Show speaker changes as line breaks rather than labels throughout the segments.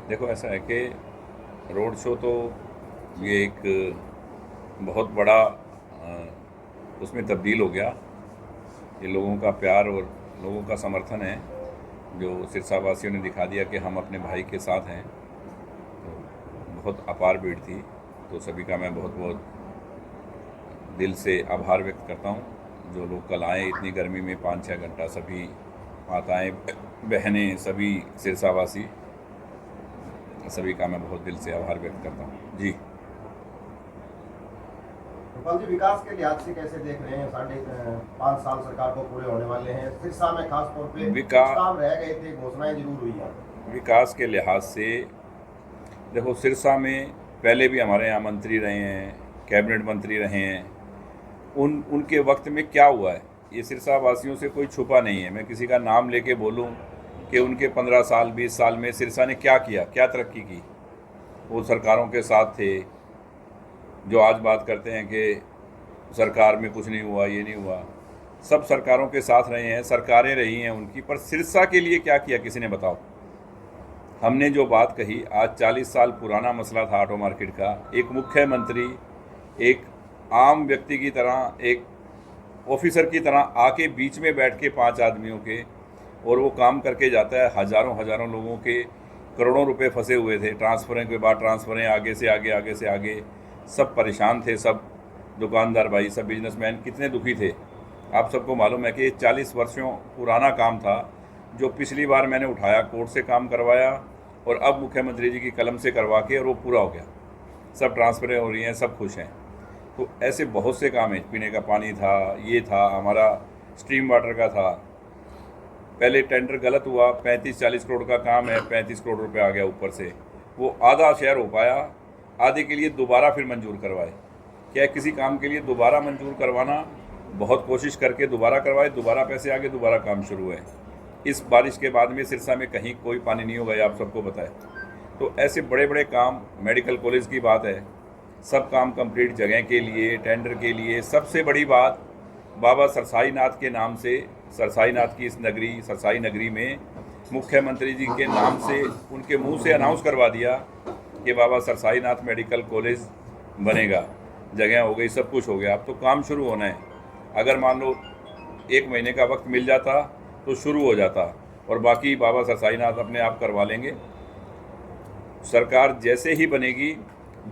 देखो, ऐसा है कि रोड शो तो ये एक बहुत बड़ा उसमें तब्दील हो गया। ये लोगों का प्यार और लोगों का समर्थन है जो सिरसा वासियों ने दिखा दिया कि हम अपने भाई के साथ हैं। तो बहुत अपार भीड़ थी। तो सभी का मैं बहुत बहुत दिल से आभार व्यक्त करता हूँ। जो लोग कल आए इतनी गर्मी में 5-6 घंटा, सभी माताएं, बहनें, सभी सिरसावासी, सभी का मैं बहुत दिल से आभार व्यक्त करता हूँ जी।
गोपाल जी, विकास के लिहाज से कैसे देख रहे हैं? 5.5 साल सरकार को पूरे होने वाले हैं। सिरसा में खास तौर पे कुछ
विकास
काम रह गए थे, घोषणाएं जरूर हुई हैं।
विकास के लिहाज से देखो, सिरसा में पहले भी हमारे यहाँ मंत्री रहे हैं, कैबिनेट मंत्री रहे हैं। उनके वक्त में क्या हुआ है, ये सिरसा वासियों से कोई छुपा नहीं है। मैं किसी का नाम लेके बोलूं कि उनके 15 साल 20 साल में सिरसा ने क्या किया, क्या तरक्की की। वो सरकारों के साथ थे। जो आज बात करते हैं कि सरकार में कुछ नहीं हुआ, ये नहीं हुआ, सब सरकारों के साथ रहे हैं, सरकारें रही हैं उनकी। पर सिरसा के लिए क्या किया, किसी ने बताओ। हमने जो बात कही, आज 40 साल पुराना मसला था ऑटो मार्केट का। एक मुख्यमंत्री एक आम व्यक्ति की तरह, एक ऑफिसर की तरह आके बीच में बैठ के 5 आदमियों के, और वो काम करके जाता है। हज़ारों हज़ारों लोगों के करोड़ों रुपए फंसे हुए थे, ट्रांसफ़रें के बाद ट्रांसफ़रें, आगे से आगे, आगे से आगे। सब परेशान थे, सब दुकानदार भाई, सब बिजनेसमैन कितने दुखी थे। आप सबको मालूम है कि ये 40 वर्षों पुराना काम था, जो पिछली बार मैंने उठाया, कोर्ट से काम करवाया, और अब मुख्यमंत्री जी की कलम से करवा के, और वो पूरा हो गया। सब ट्रांसफ़रें हो रही हैं, सब खुश हैं। तो ऐसे बहुत से काम हैं। पीने का पानी था, ये था, हमारा स्ट्रीम वाटर का था। पहले टेंडर गलत हुआ, 35-40 करोड़ का काम है, 35 करोड़ रुपए आ गया ऊपर से। वो आधा शेयर हो पाया, आधे के लिए दोबारा फिर मंजूर करवाए। क्या किसी काम के लिए दोबारा मंजूर करवाना, बहुत कोशिश करके दोबारा करवाए, दोबारा पैसे आगे, दोबारा काम शुरू है। इस बारिश के बाद में सिरसा में कहीं कोई पानी नहीं होगा, ये आप सबको पता है। तो ऐसे बड़े बड़े काम, मेडिकल कॉलेज की बात है, सब काम कंप्लीट जगह के लिए, टेंडर के लिए। सबसे बड़ी बात, बाबा सरसाई नाथ के नाम से, सरसाई नाथ की इस नगरी, सरसाई नगरी में मुख्यमंत्री जी के नाम से, उनके मुंह से अनाउंस करवा दिया कि बाबा सरसाई नाथ मेडिकल कॉलेज बनेगा। जगह हो गई, सब कुछ हो गया, अब तो काम शुरू होना है। अगर मान लो 1 महीने का वक्त मिल जाता तो शुरू हो जाता, और बाकी बाबा सरसाई नाथ अपने आप करवा लेंगे। सरकार जैसे ही बनेगी,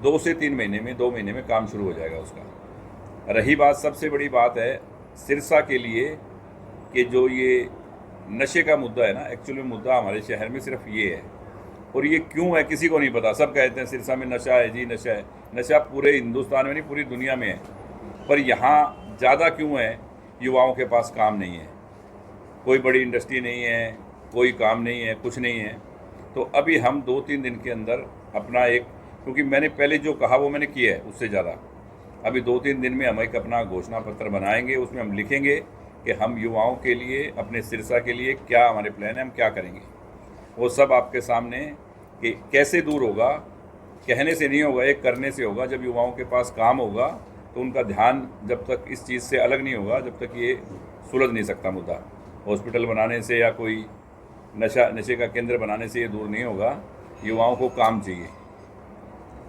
2 से 3 महीने में, 2 महीने में काम शुरू हो जाएगा उसका। रही बात, सबसे बड़ी बात है सिरसा के लिए कि जो ये नशे का मुद्दा है ना, एक्चुअली मुद्दा हमारे शहर में सिर्फ ये है। और ये क्यों है किसी को नहीं पता। सब कहते हैं सिरसा में नशा है जी, नशा है। नशा पूरे हिंदुस्तान में नहीं, पूरी दुनिया में है। पर यहाँ ज़्यादा क्यों है? युवाओं के पास काम नहीं है, कोई बड़ी इंडस्ट्री नहीं है, कोई काम नहीं है, कुछ नहीं है। तो अभी हम 2-3 दिन के अंदर अपना एक, क्योंकि मैंने पहले जो कहा वो मैंने किया है, उससे ज़्यादा अभी 2-3 दिन में हम एक अपना घोषणा पत्र बनाएंगे। उसमें हम लिखेंगे कि हम युवाओं के लिए, अपने सिरसा के लिए क्या हमारे प्लान है, हम क्या करेंगे। वो सब आपके सामने कि कैसे दूर होगा। कहने से नहीं होगा, एक करने से होगा। जब युवाओं के पास काम होगा तो उनका ध्यान जब तक इस चीज़ से अलग नहीं होगा, जब तक ये सुलझ नहीं सकता मुद्दा। हॉस्पिटल बनाने से या कोई नशे का केंद्र बनाने से ये दूर नहीं होगा। युवाओं को काम चाहिए।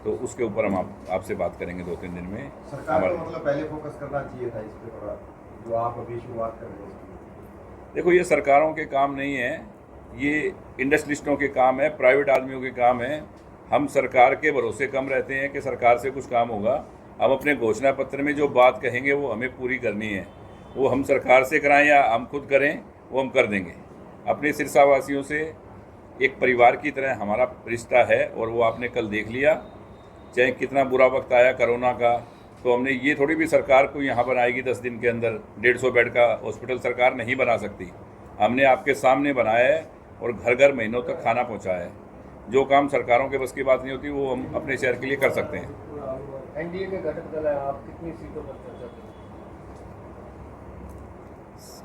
तो उसके ऊपर हम आपसे बात करेंगे 2-3 दिन में।
सरकार को मतलब पहले फोकस करना चाहिए था इस पे थोड़ा, जो आप अभी शुरुआत कर रहे हैं।
देखो, ये सरकारों के काम नहीं है, ये इंडस्ट्रिस्टों के काम है, प्राइवेट आदमियों के काम है। हम सरकार के भरोसे कम रहते हैं कि सरकार से कुछ काम होगा। हम अपने घोषणा पत्र में जो बात कहेंगे वो हमें पूरी करनी है। वो हम सरकार से कराएं या हम खुद करें, वो हम कर देंगे। अपने सिरसावासियों से एक परिवार की तरह हमारा रिश्ता है, और वो आपने कल देख लिया। चाहे कितना बुरा वक्त आया कोरोना का, तो हमने ये थोड़ी भी सरकार को यहाँ बनाएगी 10 दिन के अंदर 150 बेड का हॉस्पिटल सरकार नहीं बना सकती। हमने आपके सामने बनाया है, और घर घर महीनों तक खाना पहुँचाया है। जो काम सरकारों के बस की बात नहीं होती, वो हम अपने शहर के लिए कर सकते हैं।
एनडीए के घटक दल है, आप कितनी सीटों पर चर्चा करें?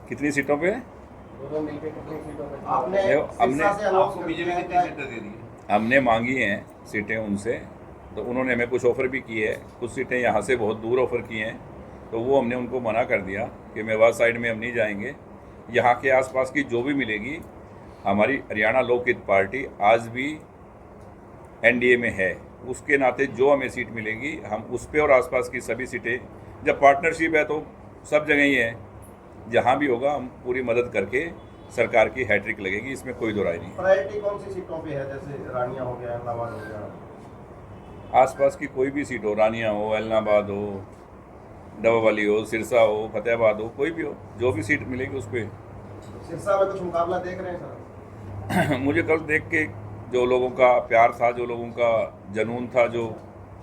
कितनी सीटों पे?
दोनों मिलकर कितनी सीटों पर?
आपने सिरसा से अनाउंस कर
बीजेपी
दिया
ने
है
कितनी
क्या?
सीटें दे दी हैं?
हमने मांगी हैं सीटें उनसे, तो उन्होंने हमें कुछ ऑफ़र भी की है। कुछ सीटें यहाँ से बहुत दूर ऑफ़र की हैं, तो वो हमने उनको मना कर दिया कि मेवात साइड में हम नहीं जाएंगे। यहाँ के आसपास की जो भी मिलेगी, हमारी हरियाणा लोक हित पार्टी आज भी एनडीए में है, उसके नाते जो हमें सीट मिलेगी हम उस पे और आसपास की सभी सीटें, जब पार्टनरशिप है तो सब जगह ही है, जहाँ भी होगा हम पूरी मदद करके सरकार की हैट्रिक लगेगी, इसमें कोई दो राय नहीं।
प्रायोरिटी कौन सी सीटों पे है, जैसे रानिया हो गया, इलाहाबाद हो गया?
आसपास की कोई भी सीट हो, रानिया हो, इलाहाबाद हो, डबवाली हो, सिरसा हो, फतेहाबाद हो, कोई भी हो, जो भी सीट मिलेगी उस पर
सिरसा में कुछ मुकाबला देख रहे हैं सर?
मुझे कल देख के जो लोगों का प्यार था, जो लोगों का जुनून था, जो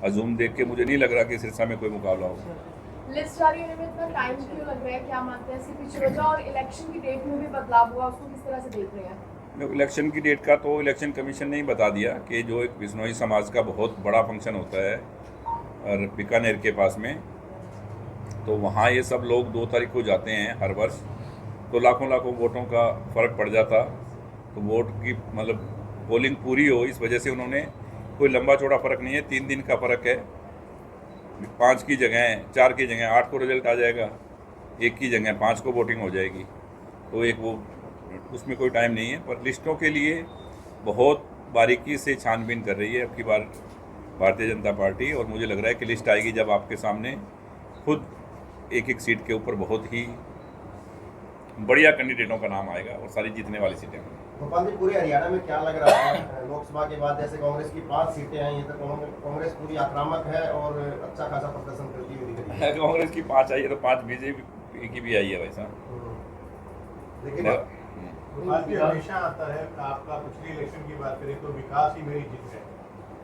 हजूम देख के मुझे नहीं लग रहा कि सिरसा में कोई मुकाबला होगा।
लिस्ट जारी होने में इतना टाइम क्यों लग रहा है, क्या मानते हैं? सिर्फ पीछे वजह और इलेक्शन की डेट में भी बदलाव हुआ, उसको किस तरह से देख रहे हैं?
इलेक्शन की डेट का तो इलेक्शन कमीशन ने ही बता दिया कि जो एक बिश्नोई समाज का बहुत बड़ा फंक्शन होता है और बीकानेर के पास में, तो वहाँ ये सब लोग 2 तारीख को जाते हैं हर वर्ष, तो लाखों लाखों वोटों का फ़र्क पड़ जाता, तो वोट की मतलब पोलिंग पूरी हो, इस वजह से उन्होंने, कोई लंबा चौड़ा फ़र्क नहीं है, 3 दिन का फ़र्क है, 5 की जगह 4 की जगह 8 को रिजल्ट आ जाएगा, 1 की जगह 5 को वोटिंग हो जाएगी, तो एक वो उसमें कोई टाइम नहीं है। पर लिस्टों के लिए बहुत बारीकी से छानबीन कर रही है अब की बार भारतीय जनता पार्टी, और मुझे लग रहा है कि लिस्ट आएगी जब आपके सामने खुद एक एक सीट के ऊपर बहुत ही बढ़िया कैंडिडेटों का नाम आएगा और सारी जीतने वाली सीटें होंगी।
गोपाल जी, पूरे हरियाणा में क्या लग रहा है, लोकसभा के बाद जैसे कांग्रेस की 5 सीटें आई हैं, तो कांग्रेस पूरी आक्रामक है और अच्छा खासा प्रदर्शन करती हुई दिख रही है।
कांग्रेस की 5 आई है तो 5 बीजेपी की भी आई है वैसा।
लेकिन
गोपाल जी, हमेशा आता है आपका, पिछले इलेक्शन की बात करें तो विकास ही मेरी जीत है,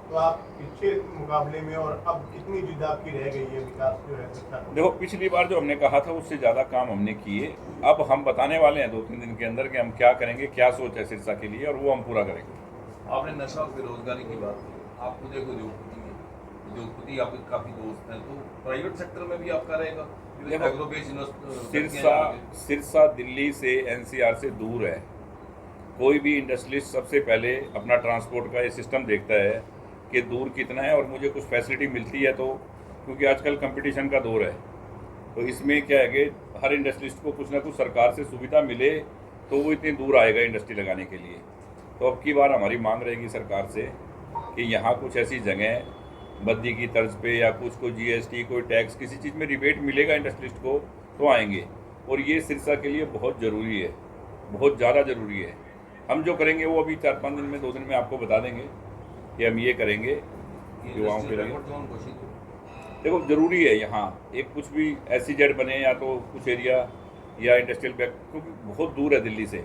तो आप पिछले मुकाबले में और अब कितनी जिद आपकी रह गई है विकास जो है सच्चा?
देखो, पिछली बार जो हमने कहा था उससे ज़्यादा काम हमने किए, अब हम बताने वाले हैं 2-3 दिन के अंदर कि हम क्या करेंगे, क्या सोच है सिरसा के लिए, और वो हम पूरा करेंगे।
आपने नशा और बेरोजगारी की बात की, आप खुद एक उद्योगपति आपके काफ़ी दोस्त हैं, तो प्राइवेट सेक्टर में भी आपका रहेगा?
सिरसा दिल्ली से, एनसीआर से दूर है, कोई भी इंडस्ट्रियलिस्ट सबसे पहले अपना ट्रांसपोर्ट का ये सिस्टम देखता है कि दूर कितना है और मुझे कुछ फैसिलिटी मिलती है, तो क्योंकि आजकल कंपटीशन का दौर है, तो इसमें क्या है कि हर इंडस्ट्रियलिस्ट को कुछ ना कुछ सरकार से सुविधा मिले तो वो इतनी दूर आएगा इंडस्ट्री लगाने के लिए। तो अब की बार हमारी मांग रहेगी सरकार से कि यहाँ कुछ ऐसी जगह बद्दी की तर्ज पे या कुछ को जीएसटी, कोई टैक्स, किसी चीज़ में रिबेट मिलेगा इंडस्ट्रियलिस्ट को तो आएंगे, और ये सिरसा के लिए बहुत ज़रूरी है, बहुत ज़्यादा ज़रूरी है। हम जो करेंगे वो अभी 4-5 दिन में, 2 दिन में आपको बता देंगे कि हम ये करेंगे युवाओं के लिए। देखो, ज़रूरी है यहाँ एक कुछ भी SEZ बने या तो कुछ एरिया या इंडस्ट्रियल बैक, क्योंकि बहुत दूर है दिल्ली से,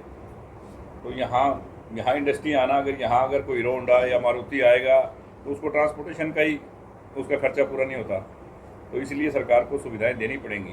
तो यहाँ इंडस्ट्री आना, अगर कोई हीरो होंडा या मारुति आएगा तो उसको ट्रांसपोर्टेशन का ही उसका खर्चा पूरा नहीं होता, तो इसलिए सरकार को सुविधाएं देनी पड़ेंगी।